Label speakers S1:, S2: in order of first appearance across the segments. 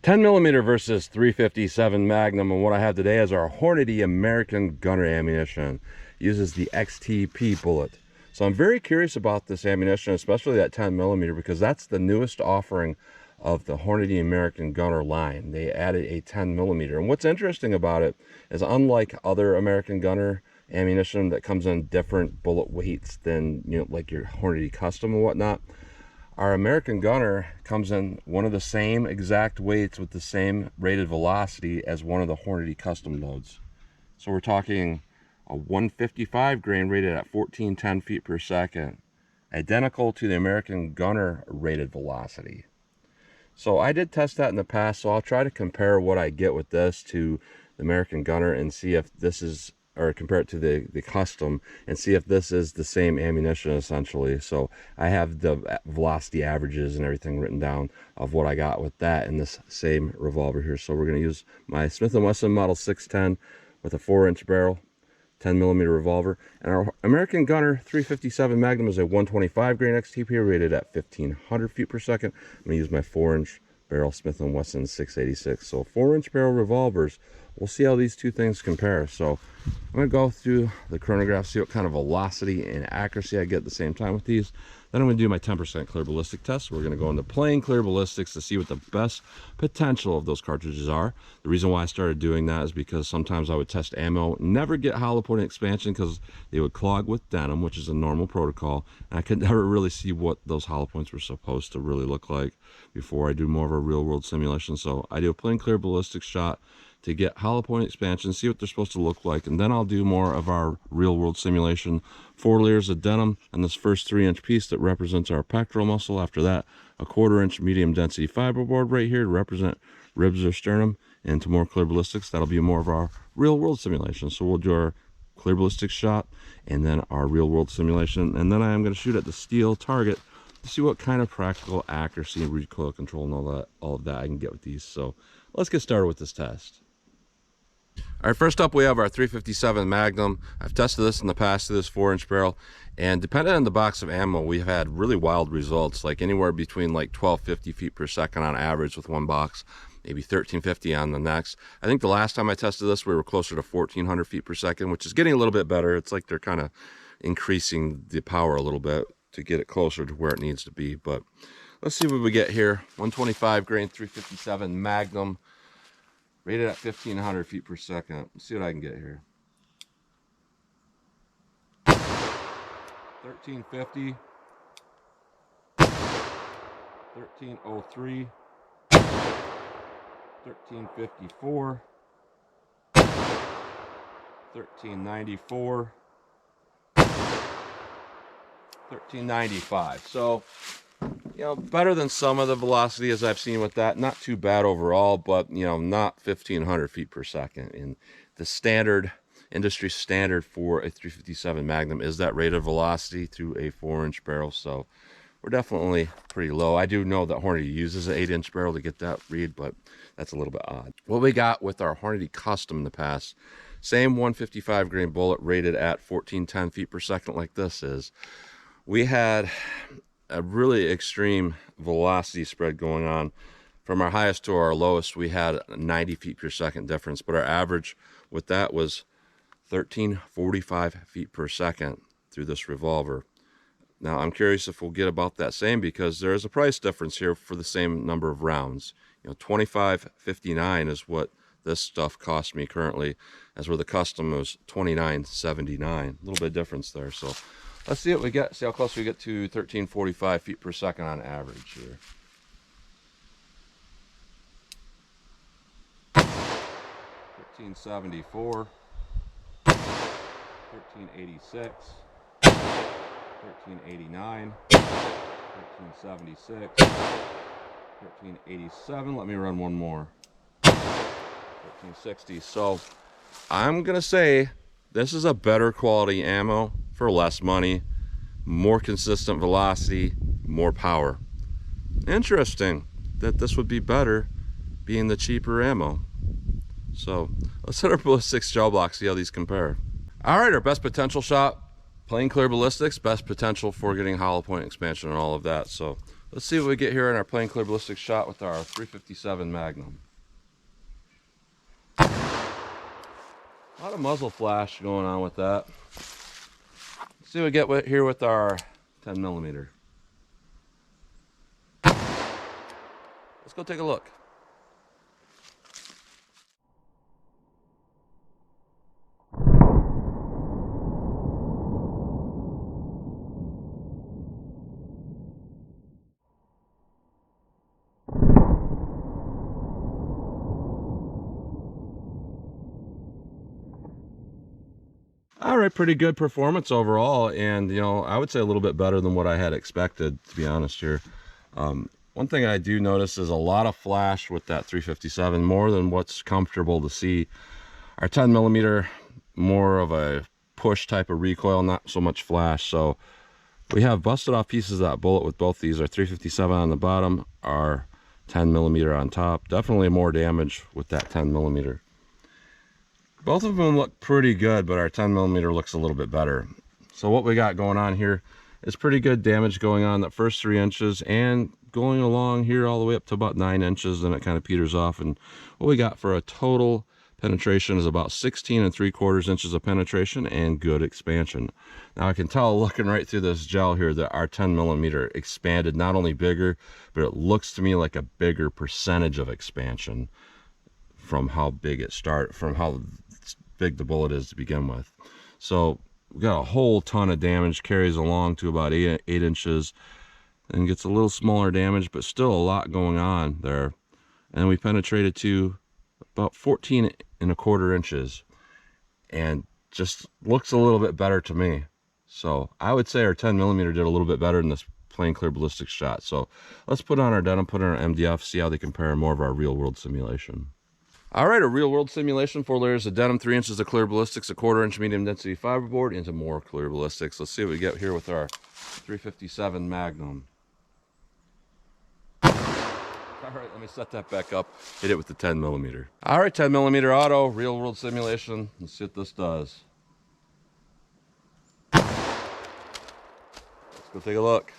S1: 10 millimeter versus 357 Magnum, and what I have today is our Hornady American Gunner ammunition. Uses the XTP bullet. So I'm very curious about this ammunition, especially that 10 millimeter, because that's the newest offering of the Hornady American Gunner line. They added a 10 millimeter, and what's interesting about it is, unlike other American Gunner ammunition that comes in different bullet weights than, you know, like your Hornady Custom and whatnot, our American Gunner comes in one of the same exact weights with the same rated velocity as one of the Hornady Custom loads. So we're talking a 155 grain rated at 1410 feet per second, identical to the American Gunner rated velocity. So I did test that in the past, so I'll try to compare what I get with this to the American Gunner and see if this is, or compare it to the Custom and see if this is the same ammunition essentially. So I have the velocity averages and everything written down of what I got with that in this same revolver here. So we're going to use my Smith & Wesson Model 610 with a 4-inch barrel, 10 millimeter revolver, and our American Gunner 357 Magnum is a 125 grain XTP rated at 1500 feet per second. I'm going to use my 4-inch barrel Smith & Wesson 686. So 4-inch barrel revolvers. We'll see how these two things compare. So I'm going to go through the chronograph, see what kind of velocity and accuracy I get at the same time with these. Then I'm going to do my 10% clear ballistic test. We're going to go into plain clear ballistics to see what the best potential of those cartridges are. The reason why I started doing that is because sometimes I would test ammo, never get hollow point expansion because they would clog with denim, which is a normal protocol, and I could never really see what those hollow points were supposed to really look like before I do more of a real world simulation. So I do a plain clear ballistic shot to get hollow point expansion, see what they're supposed to look like, and then I'll do more of our real world simulation. 4 layers of denim and this first 3-inch piece that represents our pectoral muscle. After that, a 1/4-inch medium density fiberboard right here to represent ribs or sternum. And to more clear ballistics, that'll be more of our real world simulation. So we'll do our clear ballistics shot and then our real world simulation, and then I am going to shoot at the steel target to see what kind of practical accuracy and recoil control and all of that I can get with these. So let's get started with this test. All right, first up we have our 357 Magnum. I've tested this in the past to this 4-inch barrel, and depending on the box of ammo, we've had really wild results, like anywhere between like 1250 feet per second on average with one box, maybe 1350 on the next. I think the last time I tested this, we were closer to 1400 feet per second, which is getting a little bit better. It's like they're kind of increasing the power a little bit to get it closer to where it needs to be. But let's see what we get here. 125 grain 357 Magnum, rated at 1500 feet per second. Let's see what I can get here. 1350, 1303, 1354, 1394, 1395. So, you know, better than some of the velocity as I've seen with that. Not too bad overall, but, you know, not 1500 feet per second. And the standard, industry standard for a 357 Magnum is that rate of velocity through a 4-inch barrel. So we're definitely pretty low. I do know that Hornady uses an 8-inch barrel to get that read, but that's a little bit odd. What we got with our Hornady Custom in the past, same 155 grain bullet rated at 1410 feet per second like this is, we had a really extreme velocity spread going on. From our highest to our lowest, we had a 90 feet per second difference, but our average with that was 1345 feet per second through this revolver. Now I'm curious if we'll get about that same, because there is a price difference here for the same number of rounds. You know, $25.59 is what this stuff cost me currently, as where the Custom was $29.79. A little bit of difference there. So let's see what we get, see how close we get to 1345 feet per second on average here. 1374, 1386, 1389, 1376, 1387. Let me run one more. 1360. So I'm gonna say this is a better quality ammo for less money, more consistent velocity, more power. Interesting that this would be better being the cheaper ammo. So let's hit our ballistics gel block, see how these compare. All right, our best potential shot, plain clear ballistics, best potential for getting hollow point expansion and all of that. So Let's see what we get here in our plain clear ballistic shot with our 357 Magnum. A lot of muzzle flash going on with that. Let's see what we get here with our 10 millimeter. Let's go take a look. All right, pretty good performance overall, and you know, I would say a little bit better than what I had expected, to be honest here. One thing I do notice is a lot of flash with that 357, more than what's comfortable to see. Our 10 millimeter, more of a push type of recoil, not so much flash. So we have busted off pieces of that bullet with both these. Our 357 on the bottom, our 10 millimeter on top. Definitely more damage with that 10 millimeter. Both of them look pretty good, but our 10 millimeter looks a little bit better. So what we got going on here is pretty good damage going on that first 3 inches and going along here all the way up to about 9 inches, then it kind of peters off. And what we got for a total penetration is about 16 3/4 inches of penetration and good expansion. Now I can tell looking right through this gel here that our 10 millimeter expanded, not only bigger, but it looks to me like a bigger percentage of expansion from how big it started, from how big the bullet is to begin with. So we got a whole ton of damage, carries along to about 8 inches, and gets a little smaller damage, but still a lot going on there. And we penetrated to about 14 1/4 inches, and just looks a little bit better to me. So I would say our 10 millimeter did a little bit better than this plain clear ballistic shot. So let's put on our denim, put on our MDF, see how they compare in more of our real world simulation. All right, a real world simulation, 4 layers of denim, 3 inches of clear ballistics, 1/4 inch medium density fiberboard into more clear ballistics. Let's see what we get here with our 357 Magnum. All right, let me set that back up, hit it with the 10 millimeter. All right, 10 millimeter auto, real world simulation. Let's see what this does. Let's go take a look.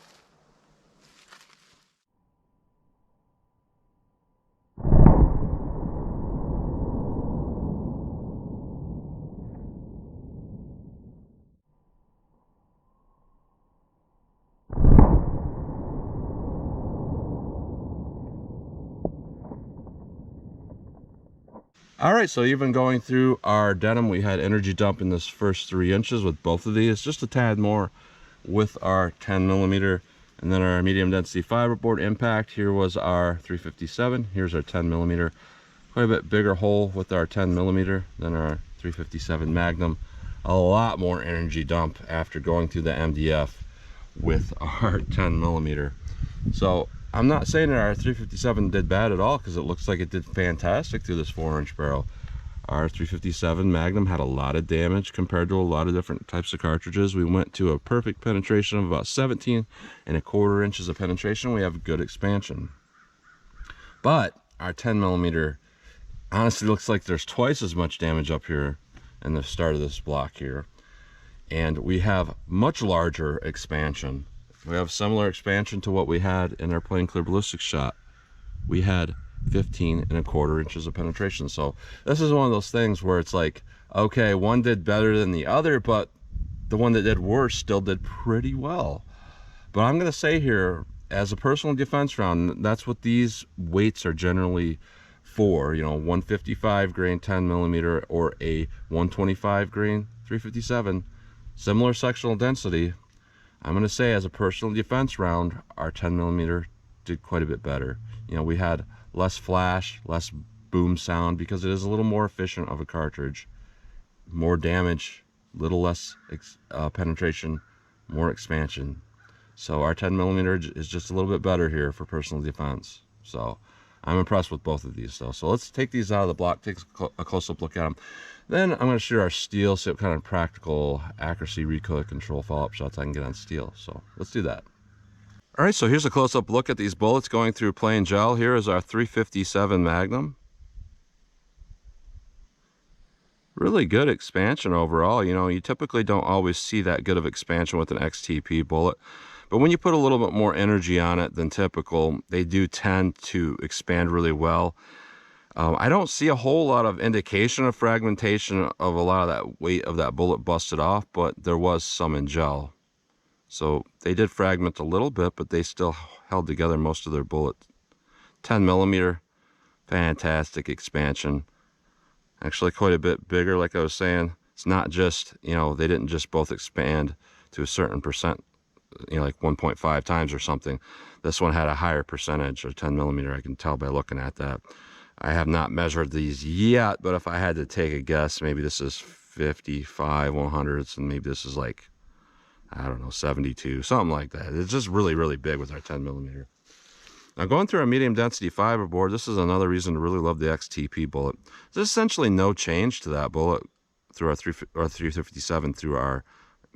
S1: All right, so even going through our denim, we had energy dump in this first 3 inches with both of these, just a tad more with our 10 millimeter, and then our medium density fiberboard impact. Here was our 357, here's our 10 millimeter, quite a bit bigger hole with our 10 millimeter than our 357 Magnum. A lot more energy dump after going through the MDF with our 10 millimeter. So I'm not saying that our 357 did bad at all, because it looks like it did fantastic through this 4-inch barrel. Our 357 Magnum had a lot of damage compared to a lot of different types of cartridges. We went to a perfect penetration of about 17 1/4 inches of penetration. We have good expansion. But our 10 millimeter honestly looks like there's twice as much damage up here in the start of this block here. And we have much larger expansion. We have similar expansion to what we had in our plain clear ballistic shot. We had 15 1/4 inches of penetration. So this is one of those things where it's like, okay, one did better than the other, but the one that did worse still did pretty well. But I'm going to say here, as a personal defense round, that's what these weights are generally for. You know, 155 grain 10 millimeter or a 125 grain 357, similar sectional density. I'm going to say as a personal defense round, our 10 millimeter did quite a bit better. You know, we had less flash, less boom sound, because it is a little more efficient of a cartridge. More damage, little less penetration, more expansion. So our 10 millimeter is just a little bit better here for personal defense. So I'm impressed with both of these though. So let's take these out of the block, take a close-up look at them. Then I'm going to shoot our steel, see what kind of practical accuracy, recoil control, follow-up shots I can get on steel. So let's do that. All right, so here's a close-up look at these bullets going through plain gel. Here is our 357 Magnum. Really good expansion overall. You know, you typically don't always see that good of expansion with an XTP bullet, But when you put a little bit more energy on it than typical, they do tend to expand really well. I don't see a whole lot of indication of fragmentation of a lot of that weight of that bullet busted off, but there was some in gel. So they did fragment a little bit, but they still held together most of their bullets. 10 millimeter, fantastic expansion. Actually quite a bit bigger, like I was saying. It's not just, you know, they didn't just both expand to a certain percent, you know, like 1.5 times or something. This one had a higher percentage of 10 millimeter. I can tell by looking at that. I have not measured these yet, but if I had to take a guess, maybe this is 55 100ths, and maybe this is like, I don't know, 72, something like that. It's just really, really big with our 10 millimeter. Now, going through our medium density fiber board, this is another reason to really love the XTP bullet. There's essentially no change to that bullet through our 357 through our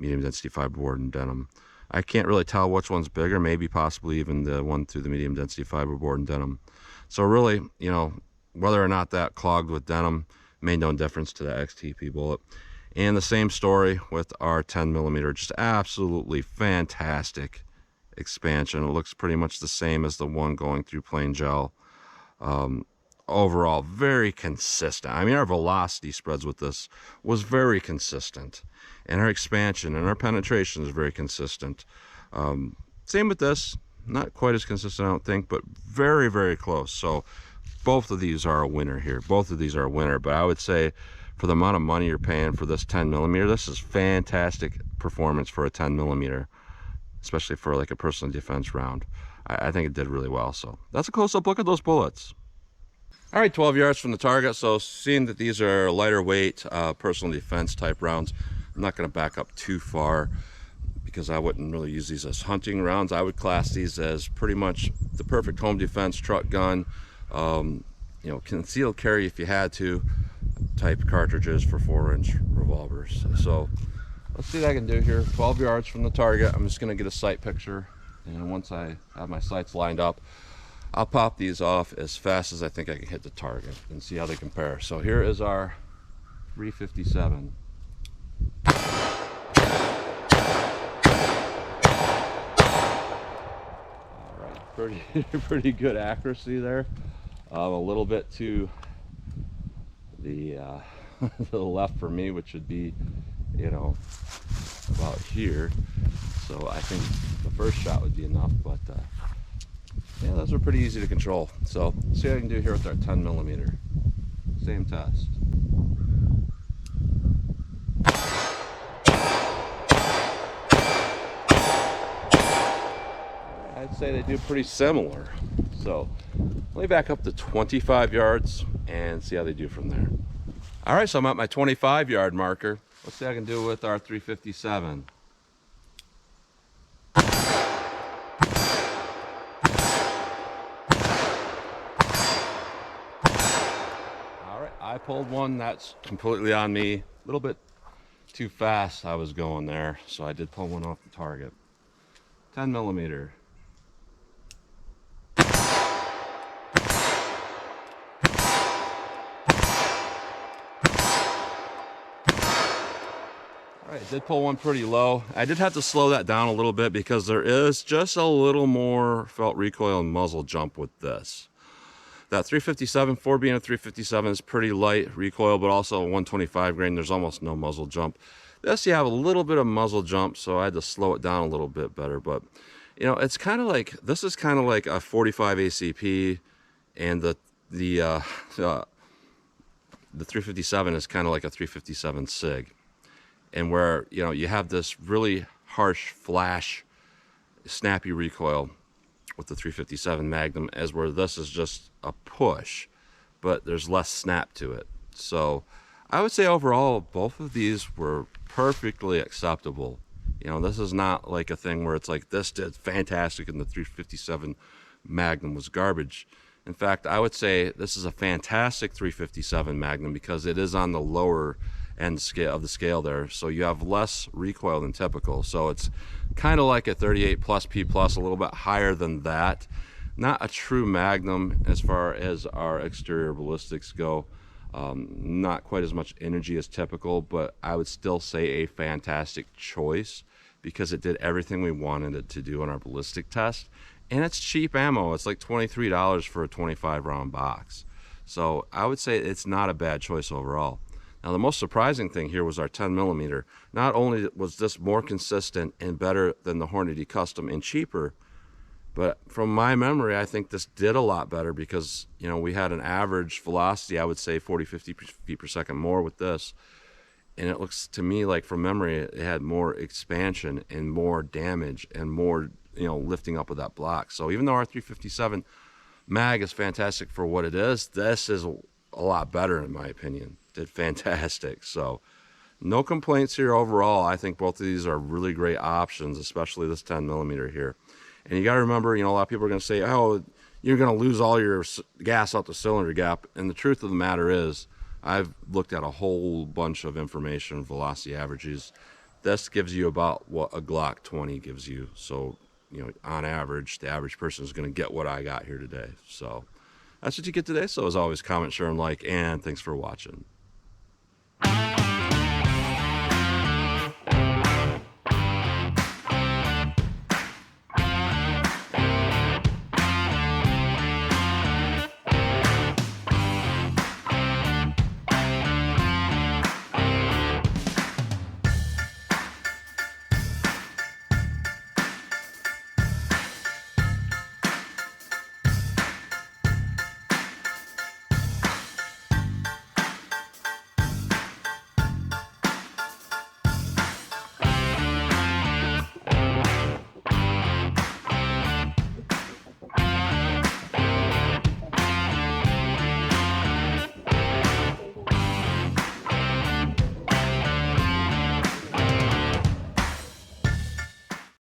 S1: medium density fiber board and denim. I can't really tell which one's bigger, maybe possibly even the one through the medium density fiber board and denim. So really, you know, whether or not that clogged with denim made no difference to the XTP bullet. And the same story with our 10 millimeter, just absolutely fantastic expansion. It looks pretty much the same as the one going through plain gel. Overall, very consistent. I mean, our velocity spreads with this was very consistent, and our expansion and our penetration is very consistent. Same with this, not quite as consistent, I don't think, but very, very close. So both of these are a winner here. Both of these are a winner, but I would say for the amount of money you're paying for this 10 millimeter, this is fantastic performance for a 10 millimeter, especially for like a personal defense round. I think it did really well. So that's a close-up look at those bullets. All right, 12 yards from the target. So seeing that these are lighter weight personal defense type rounds, I'm not going to back up too far because I wouldn't really use these as hunting rounds. I would class these as pretty much the perfect home defense truck gun. You know, concealed carry if you had to type cartridges for 4-inch revolvers. So let's see what I can do here. 12 yards from the target. I'm just going to get a sight picture, and once I have my sights lined up, I'll pop these off as fast as I think I can hit the target and see how they compare. So here is our 357. All right, pretty good accuracy there. A little bit to the to the left for me, which would be, you know, about here. So I think the first shot would be enough, but yeah, those are pretty easy to control. So let's see what I can do here with our 10 millimeter. Same test. I'd say they do pretty similar. So let me back up to 25 yards and see how they do from there. All right, so I'm at my 25 yard marker. Let's see what I can do with our 357. All right, I pulled one. That's completely on me. A little bit too fast I was going there, so I did pull one off the target. 10 millimeter. I did pull one pretty low. I did have to slow that down a little bit because there is just a little more felt recoil and muzzle jump with this. That 357, for being a 357, is pretty light recoil, but also a 125 grain, there's almost no muzzle jump. This, you have a little bit of muzzle jump, so I had to slow it down a little bit better. But, you know, it's kind of like, this is kind of like a 45 ACP, and the 357 is kind of like a 357 SIG. And where, you know, you have this really harsh flash, snappy recoil with the 357 Magnum, as where this is just a push, but there's less snap to it. So I would say overall, both of these were perfectly acceptable. You know, this is not like a thing where it's like this did fantastic and the 357 Magnum was garbage. In fact, I would say this is a fantastic 357 Magnum because it is on the lower end scale of the scale there, so you have less recoil than typical. So it's kind of like a 38 plus P plus, a little bit higher than that. Not a true Magnum as far as our exterior ballistics go. Not quite as much energy as typical, but I would still say a fantastic choice because it did everything we wanted it to do on our ballistic test. And it's cheap ammo. It's like $23 for a 25 round box. So I would say it's not a bad choice overall. Now the most surprising thing here was our 10 millimeter. Not only was this more consistent and better than the Hornady Custom and cheaper, but from my memory, I think this did a lot better because, you know, we had an average velocity, I would say 40, 50 feet per second more with this. And it looks to me like from memory, it had more expansion and more damage and more, you know, lifting up of that block. So even though our 357 mag is fantastic for what it is, this is a lot better in my opinion. Did fantastic. So no complaints here overall. I think both of these are really great options, especially this 10 millimeter here. And you got to remember, you know, a lot of people are going to say, oh, you're going to lose all your gas out the cylinder gap. And the truth of the matter is, I've looked at a whole bunch of information, velocity averages. This gives you about what a Glock 20 gives you. So, you know, on average, the average person is going to get what I got here today. So that's what you get today. So as always, comment, share, and like, and thanks for watching.